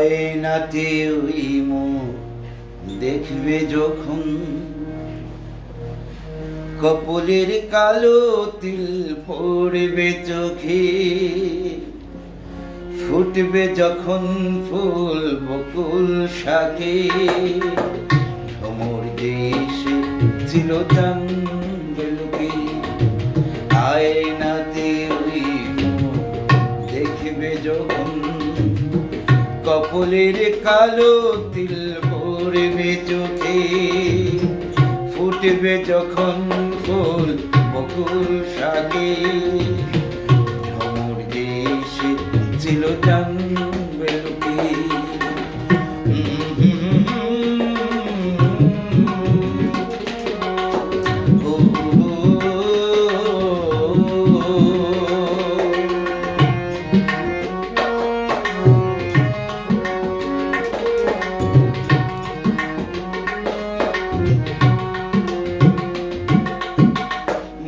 আয়নাতে ওই মুখ দেখবে যখন, কপলের কালো তিল পড়বে চোখে, ফুটবে যখন ফুল বকুল শাকে, ভ্রমর দেশে ছিল জানবে লোকে। আয়নাতে ওই মুখ দেখবে যখন, কপলের কালো তিল পড়বে চোখে, ফুটবে যখন ফুল বকুল শাকে, ভ্রমর দেশে ছিল জানবে লোকে।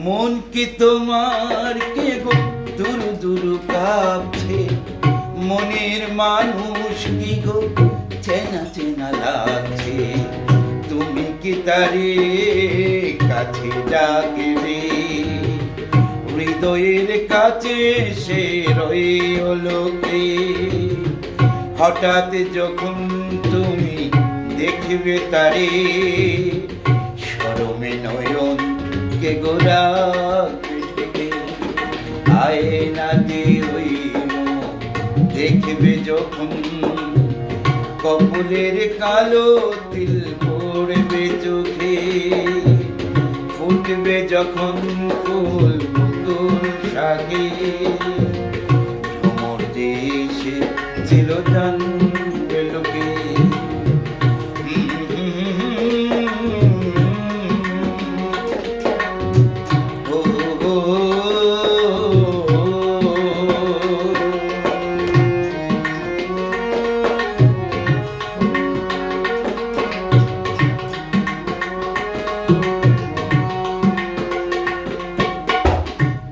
মন কি তোমার কে গো দুরু দুরু কাঁপছে, মনের মানুষ কি গো চেনা চেনা লাগছে, তুমি কি তারে কাছে ডাকবে, হৃদয়ের কাছে সে রইলো কে, হঠাৎ যখন তুমি দেখবে তারে, শরমে নয়ন কে গোরা আয়নাতে ওই মুখ দেখবে যখন, কপলের কালো তিল পড়বে চোখে, ফুটবে যখন ফুল বকুল শাকে, ভ্রমর দেশে ছিল জানবে লোকে।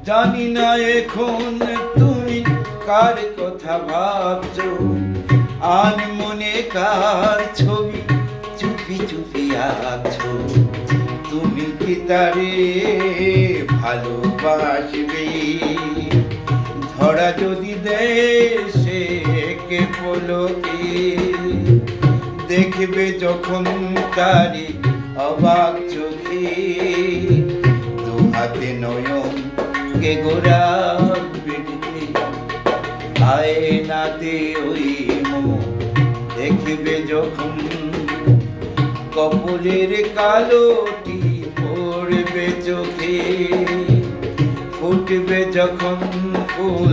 জানি না এখন তুমি কার কথা ভাবছো, আর মনে কার ছবি চুপি চুপি আছো, তুমি কি তারে ভালোবাসবে, ধরা যদি দেশে কে পলকে, দেখবে যখন তারে অবাক চোখে, দু হাতে নয়ন কে গোরা বেটে, আয়নাতে ওই মুখ দেখবে যখন, কপলের কালোটি পড়বে চোখে, ফুটবে যখন ফুল